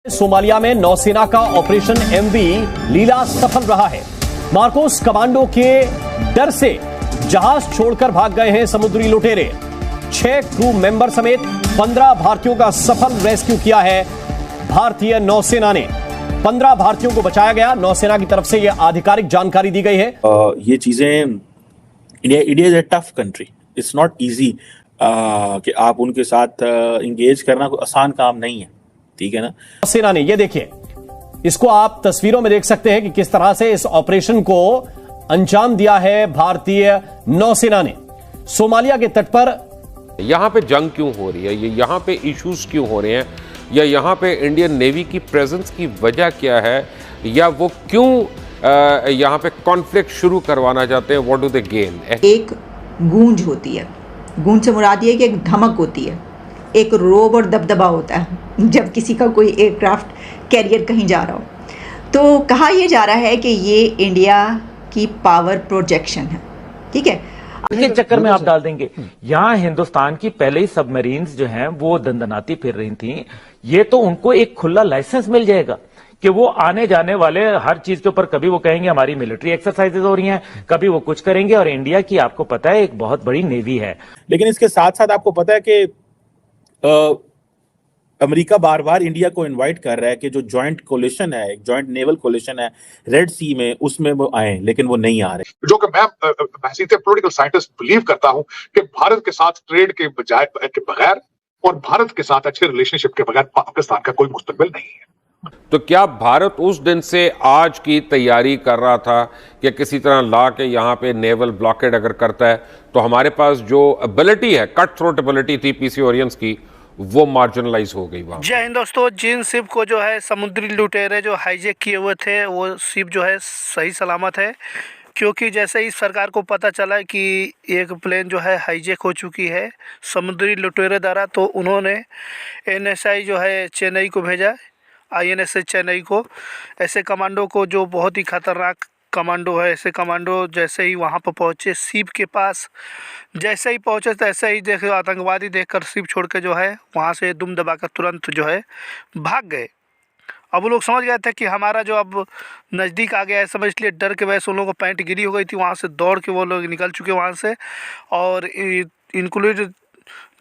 Somalia में नौसेना का ऑपरेशन एमवी लीला सफल रहा है। मार्कोस कमांडो के डर से जहाज छोड़कर भाग गए हैं समुद्री लुटेरे। 6 क्रू मेंबर समेत 15 भारतीयों का सफल रेस्क्यू किया है भारतीय नौसेना ने। 15 भारतीयों को बचाया गया। नौसेना की तरफ से यह आधिकारिक जानकारी दी गई है। ये चीजें India is a tough country. It's not easy कि आप उनके साथ इंगेज करना कोई आसान काम नहीं है, ठीक है ना। नौसेना ने, ये देखिए, इसको आप तस्वीरों में देख सकते हैं कि किस तरह से इस ऑपरेशन को अंजाम दिया है भारतीय नौसेना ने। सोमालिया के तट पर यहां पे जंग क्यों हो रही है, ये यहां पे इश्यूज क्यों हो रहे हैं, या यहां पे इंडियन नेवी की प्रेजेंस की वजह क्या है, या वो क्यों यहां पे कॉन्फ्लिक्ट शुरू करवाना चाहते हैं, व्हाट डू दे गेन। एक गूंज होती है, गूंज से मुराद ये है कि एक धमक होती है, एक रोब और दबदबा होता है जब किसी का कोई एयरक्राफ्ट कैरियर कहीं जा रहा हो। तो कहा यह जा रहा है कि ये इंडिया की पावर प्रोजेक्शन है, ठीक है। के चक्कर में आप डाल देंगे। यहाँ हिंदुस्तान की पहले ही सबमरीन्स जो हैं वो दंदनाती फिर रही थी। ये तो उनको एक खुला लाइसेंस मिल जाएगा कि वो आने जाने वाले हर चीज के ऊपर कभी वो कहेंगे हमारी मिलिट्री एक्सरसाइजेज हो रही हैं, कभी वो कुछ करेंगे। और इंडिया की आपको पता है एक बहुत बड़ी नेवी है। लेकिन इसके साथ साथ आपको पता है कि अमेरिका बार बार इंडिया को इनवाइट कर रहा है कि जो जॉइंट कोलिशन है, एक जॉइंट नेवल कोलिशन है रेड सी में, उसमें वो आए, लेकिन वो नहीं आ रहे। जो कि मैं हैसियत पॉलिटिकल साइंटिस्ट बिलीव करता हूं कि भारत के साथ ट्रेड के बजाय के बगैर और भारत के साथ अच्छे रिलेशनशिप के बगैर पाकिस्तान का कोई मुस्तकबिल नहीं है। तो क्या भारत उस दिन से आज की तैयारी कर रहा था कि किसी तरह ला के यहाँ पे नेवल ब्लॉकेड अगर करता है तो हमारे पास जो एबिलिटी है, कट थ्रोट एबिलिटी थी पीसी ओरियंस की, वो मार्जिनलाइज हो गई वहां। जय हिंद दोस्तों। जिन शिप को जो है समुद्री लुटेरे जो हाईजैक किए हुए थे वो शिप जो है सही सलामत है, क्योंकि जैसे ही सरकार को पता चला कि एक प्लेन जो है हाईजैक हो चुकी है समुद्री लुटेरे द्वारा, तो उन्होंने एनएसआई जो है चेन्नई को भेजा, आईएनएस चेन्नई को। ऐसे कमांडो को जो बहुत ही खतरनाक कमांडो है, ऐसे कमांडो जैसे ही वहाँ पर पहुँचे शिप के पास, जैसे ही पहुँचे तैसे ही देखे आतंकवादी देखकर शिप छोड़ के जो है वहाँ से दुम दबाकर तुरंत जो है भाग गए। अब वो लोग समझ गए थे कि हमारा जो अब नज़दीक आ गया है, समझ लिए डर के वजह से उन लोगों को पैंट गिरी हो गई थी। वहाँ से दौड़ के वो लोग निकल चुके वहाँ से, और इंक्लूड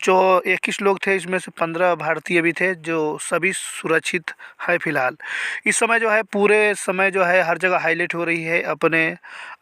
जो 21 लोग थे इसमें से 15 भारतीय भी थे, जो सभी सुरक्षित है फिलहाल। इस समय जो है पूरे समय जो है हर जगह हाईलाइट हो रही है अपने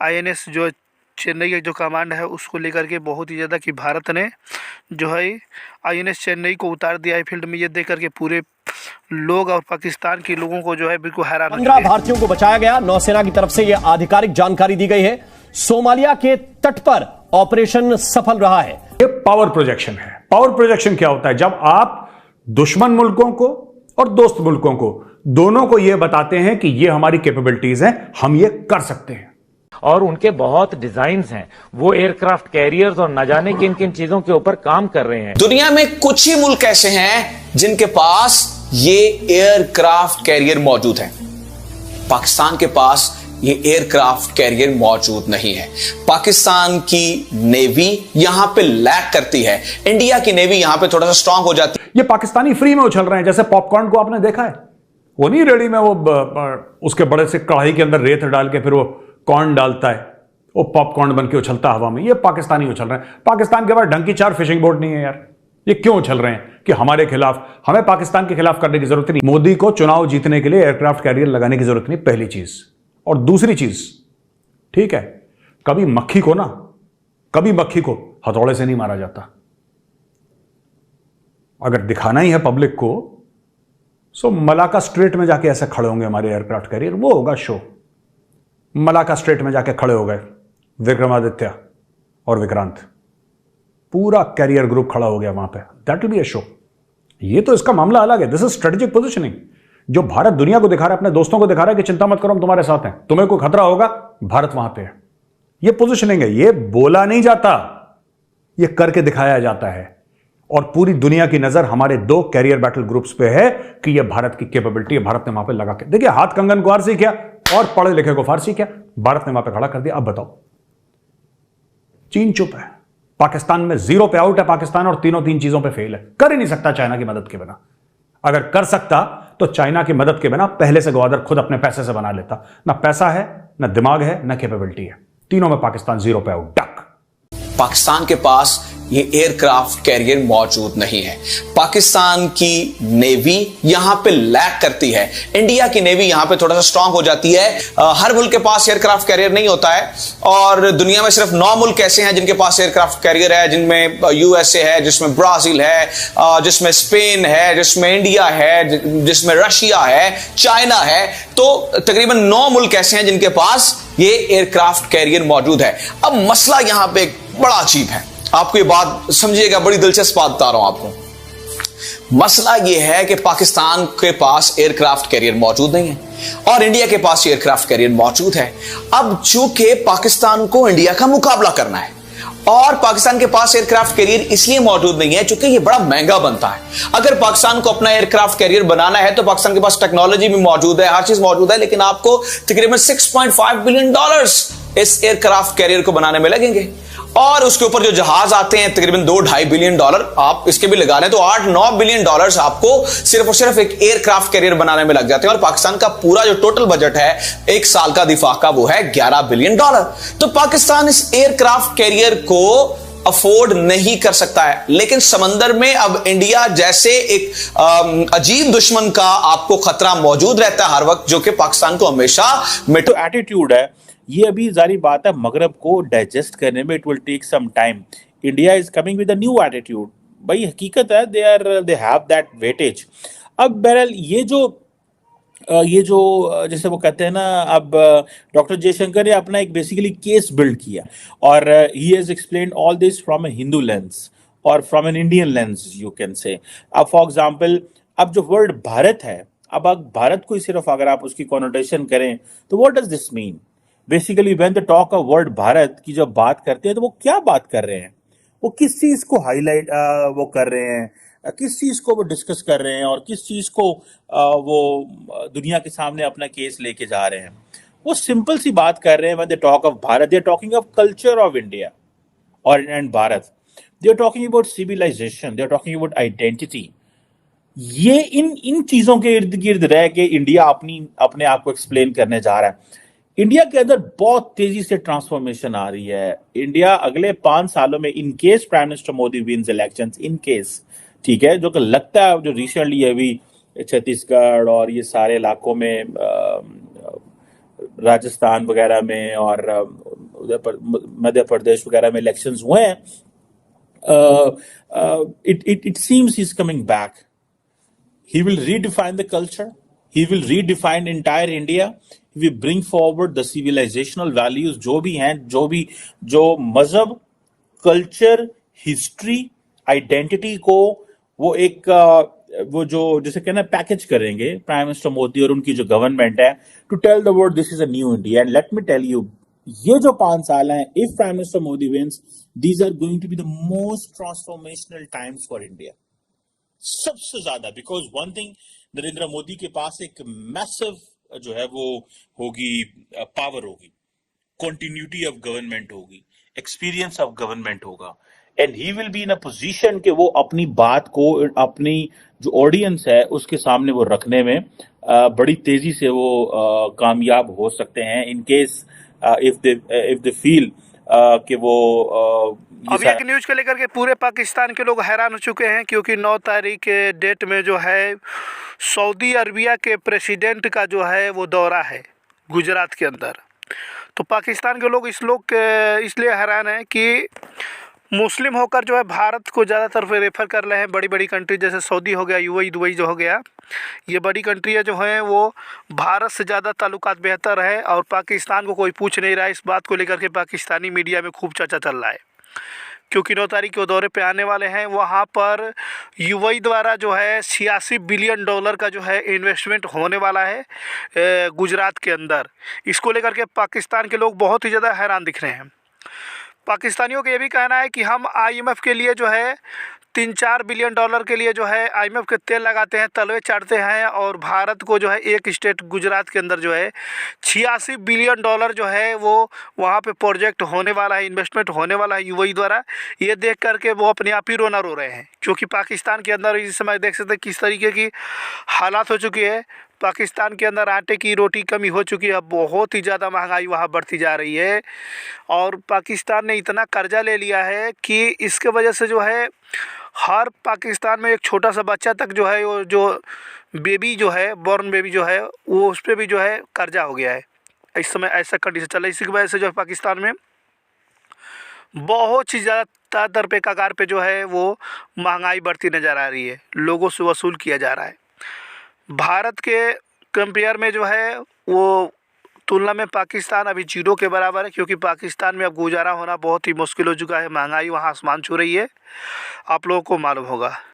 आईएनएस जो चेन्नई का जो कमांड है उसको लेकर के बहुत ही ज़्यादा कि भारत ने जो है आईएनएस चेन्नई को उतार दिया है फील्ड में। ये देख करके पूरे लोग और पाकिस्तान के लोगों को जो है बिल्कुल हैरान। 15 भारतीयों को बचाया गया। नौसेना की तरफ से यह आधिकारिक जानकारी दी गई है। सोमालिया के तट पर ऑपरेशन सफल रहा है। ये पावर प्रोजेक्शन है। पावर प्रोजेक्शन क्या होता है? जब आप दुश्मन मुल्कों को और दोस्त मुल्कों को दोनों को यह बताते हैं कि ये हमारी कैपेबिलिटीज हैं, हम ये कर सकते हैं। और उनके बहुत डिजाइन्स हैं, वो एयरक्राफ्ट कैरियर्स और न जाने किन किन चीजों के ऊपर काम कर रहे हैं। दुनिया में कुछ ही मुल्क ऐसे हैं जिनके पास ये एयरक्राफ्ट कैरियर मौजूद है। पाकिस्तान के पास ये एयरक्राफ्ट कैरियर मौजूद नहीं है। पाकिस्तान की नेवी यहां पे लैक करती है, इंडिया की नेवी यहां पे थोड़ा सा स्ट्रांग हो जाती है। ये पाकिस्तानी फ्री में उछल रहे हैं, जैसे पॉपकॉर्न को आपने देखा है, वो नहीं रेडी में वो उसके बड़े से कढ़ाई के अंदर रेत डाल के फिर वो कॉर्न डालता है, वो पॉपकॉर्न बन के उछलता हवा में। ये पाकिस्तानी उछल रहे हैं। पाकिस्तान के पास ढंग की 4 फिशिंग बोट नहीं है यार। ये क्यों उछल रहे हैं कि हमारे खिलाफ, हमें पाकिस्तान के खिलाफ करने की जरूरत नहीं। मोदी को चुनाव जीतने के लिए एयरक्राफ्ट कैरियर लगाने की जरूरत नहीं, पहली चीज। और दूसरी चीज, ठीक है, कभी मक्खी को हथौड़े से नहीं मारा जाता। अगर दिखाना ही है पब्लिक को, सो मलाका स्ट्रेट में जाके ऐसे खड़े होंगे हमारे एयरक्राफ्ट कैरियर, वो होगा शो। मलाका स्ट्रेट में जाके खड़े हो गए विक्रमादित्य और विक्रांत, पूरा कैरियर ग्रुप खड़ा हो गया वहां पे, that will be a show. ये तो इसका मामला अलग है। दिस इज स्ट्रेटेजिक पोजिशनिंग जो भारत दुनिया को दिखा रहा है, अपने दोस्तों को दिखा रहा है कि चिंता मत करो, हम तुम्हारे साथ हैं, तुम्हें कोई खतरा होगा, भारत वहां पे है। ये पोजिशनिंग है। ये बोला नहीं जाता, ये करके दिखाया जाता है। और पूरी दुनिया की नजर हमारे 2 कैरियर बैटल ग्रुप्स पे है कि ये भारत की कैपेबिलिटी है। भारत ने वहां पे लगा के देखिए, हाथ कंगन को फारसी किया और पढ़े लिखे को फारसी किया, भारत ने वहां पे खड़ा कर दिया। अब बताओ, चीन चुप है, पाकिस्तान में 0 पे आउट है पाकिस्तान, और तीनों 3 चीजों पे फेल है। कर ही नहीं सकता चाइना की मदद के बिना। अगर कर सकता तो चाइना की मदद के बिना पहले से ग्वादर खुद अपने पैसे से बना लेता। ना पैसा है, ना दिमाग है, ना कैपेबिलिटी है। तीनों में पाकिस्तान जीरो पे आउट। डक। पाकिस्तान के पास ये एयरक्राफ्ट कैरियर मौजूद नहीं है। पाकिस्तान की नेवी यहां पे लैक करती है। इंडिया की नेवी यहां पे थोड़ा सा स्ट्रांग हो जाती है। हर मुल्क के पास एयरक्राफ्ट कैरियर नहीं होता है और दुनिया में सिर्फ 9 मुल्क ऐसे हैं जिनके पास एयरक्राफ्ट कैरियर है, जिनमें यूएसए है, जिसमें ब्राजील है, जिसमें स्पेन है, जिसमें इंडिया है, जिसमें रशिया है, चाइना है। तो तकरीबन 9 मुल्क ऐसे हैं जिनके पास ये एयरक्राफ्ट कैरियर मौजूद है। अब मसला यहां पे बड़ा अजीब है, आपको ये बात समझिएगा, बड़ी दिलचस्प बात बता रहा हूं आपको। मसला ये है कि पाकिस्तान के पास एयरक्राफ्ट कैरियर मौजूद नहीं है और इंडिया के पास एयरक्राफ्ट कैरियर मौजूद है। अब चूंकि पाकिस्तान को इंडिया का मुकाबला करना है और पाकिस्तान के पास एयरक्राफ्ट कैरियर इसलिए मौजूद नहीं है क्योंकि ये बड़ा महंगा बनता है। अगर पाकिस्तान को अपना एयरक्राफ्ट कैरियर बनाना है तो पाकिस्तान के पास टेक्नोलॉजी भी मौजूद है, हर चीज मौजूद है, लेकिन आपको तकरीबन $6.5 बिलियन इस एयरक्राफ्ट कैरियर को बनाने में लगेंगे और उसके ऊपर जो जहाज आते हैं तकरीबन $2-2.5 बिलियन, आप इसके भी लगा लें तो $8-9 बिलियन आपको सिर्फ और सिर्फ एक एयरक्राफ्ट कैरियर बनाने में लग जाते हैं। और पाकिस्तान का पूरा जो टोटल बजट है एक साल का दिफा का वो है $11 बिलियन। तो पाकिस्तान इस एयरक्राफ्ट कैरियर को अफोर्ड नहीं कर सकता है। लेकिन समंदर में अब इंडिया जैसे एक अजीब दुश्मन का आपको खतरा मौजूद रहता है हर वक्त, जो कि पाकिस्तान को हमेशा तो एटीट्यूड है ये, अभी जारी बात है मगरब को डाइजेस्ट करने में it will take some time. India is coming with a new attitude, भाई हकीकत है दे हैव दैट वेटेज। अब बहरहाल ये जो जैसे वो कहते हैं ना, अब डॉक्टर जयशंकर ने अपना एक बेसिकली केस बिल्ड किया और he has explained all this from a Hindu lens और from an Indian lens you can say. अब फॉर एग्जांपल अब जो वर्ड भारत है, अब भारत को ही सिर्फ अगर आप उसकी कॉनोटेशन करें तो what does this mean? Basically when the talk of word Bharat की जब बात करते हैं तो वो क्या बात कर रहे हैं, वो किस चीज को हाईलाइट वो कर रहे हैं, किस चीज को वो डिस्कस कर रहे हैं और किस चीज को वो दुनिया के सामने अपना केस लेके जा रहे हैं। वो सिंपल सी बात कर रहे हैं। When they talk of Bharat they are talking of culture of India और and Bharat, they are talking about civilization, they are talking about identity. ये इन चीजों के इर्द गिर्द रह के इंडिया अपने आप को एक्सप्लेन करने जा रहा है। इंडिया के अंदर बहुत तेजी से ट्रांसफॉर्मेशन आ रही है। इंडिया अगले 5 सालों में, in case prime minister Modi wins elections, in case, ठीक है, जो कि लगता है जो रिसेंटली अभी छत्तीसगढ़ और ये सारे इलाकों में, राजस्थान वगैरह में और उधर मध्य प्रदेश वगैरह में इलेक्शंस हुए हैं, it seems he's coming back. He will redefine the culture. He will redefine entire India. He will bring forward the civilizational values जो भी हैं, जो मजहब, कल्चर, हिस्ट्री, आइडेंटिटी को वो एक वो जो जैसे कहना पैकेज करेंगे प्राइम मिनिस्टर मोदी और उनकी जो गवर्नमेंट है, to tell the world this is a new India. And let me tell you, ये जो 5 साल हैं, if prime minister Modi wins, these are going to be the most transformational times for India, सबसे ज्यादा। Because one thing, Narendra Modi के पास एक massive जो है वो होगी, पावर होगी, कॉन्टिन्यूटी ऑफ गवर्नमेंट होगी, एक्सपीरियंस ऑफ गवर्नमेंट होगा, and he will be in a position कि वो अपनी बात को अपनी जो ऑडियंस है उसके सामने वो रखने में बड़ी तेजी से वो कामयाब हो सकते हैं, in case if they feel कि वो अब एक न्यूज को लेकर के पूरे पाकिस्तान के लोग हैरान हो चुके हैं, क्योंकि 9 तारीख के डेट में जो है सऊदी अरबिया के प्रेसिडेंट का जो है वो दौरा है गुजरात के अंदर। तो पाकिस्तान के लोग इसलिए हैरान हैं कि मुस्लिम होकर जो है भारत को ज़्यादातर रेफर कर रहे हैं। बड़ी बड़ी कंट्री जैसे सऊदी हो गया, यूएई, दुबई जो हो गया, ये बड़ी कंट्रियाँ जो हैं वो भारत से ज़्यादा ताल्लुकात बेहतर है और पाकिस्तान को कोई पूछ नहीं रहा है। इस बात को लेकर के पाकिस्तानी मीडिया में खूब चर्चा चल रहा है, क्योंकि 9 तारीख को दौरे पे आने वाले हैं। वहाँ पर यूएई द्वारा जो है $86 बिलियन का जो है इन्वेस्टमेंट होने वाला है गुजरात के अंदर। इसको लेकर के पाकिस्तान के लोग बहुत ही ज़्यादा हैरान दिख रहे हैं। पाकिस्तानियों का ये भी कहना है कि हम IMF के लिए जो है 3-4 बिलियन डॉलर के लिए जो है IMF के तेल लगाते हैं, तलवे चाटते हैं, और भारत को जो है एक स्टेट गुजरात के अंदर जो है 86 बिलियन डॉलर जो है वो वहाँ पे प्रोजेक्ट होने वाला है, इन्वेस्टमेंट होने वाला है UAE द्वारा। ये देख करके वो अपने आप ही रोना रो रहे हैं, क्योंकि पाकिस्तान के अंदर इस समय देख सकते हैं किस तरीके की हालात हो चुकी है। पाकिस्तान के अंदर आटे की रोटी कमी हो चुकी है, बहुत ही ज़्यादा महंगाई वहाँ बढ़ती जा रही है, और पाकिस्तान ने इतना कर्जा ले लिया है कि इसके वजह से जो है हर पाकिस्तान में एक छोटा सा बच्चा तक जो है, वो जो बेबी जो है, बॉर्न बेबी जो है, वो उस पर भी जो है कर्जा हो गया है। इस समय ऐसा कंडीशन चल रहा है। इसी की वजह से जो है पाकिस्तान में बहुत ही ज़्यादा दर पे कगार पे जो है वो महंगाई बढ़ती नज़र आ रही है, लोगों से वसूल किया जा रहा है। भारत के कंपेयर में जो है वो तुलना में पाकिस्तान अभी 0 के बराबर है, क्योंकि पाकिस्तान में अब गुजारा होना बहुत ही मुश्किल हो चुका है। महंगाई वहाँ आसमान छू रही है, आप लोगों को मालूम होगा।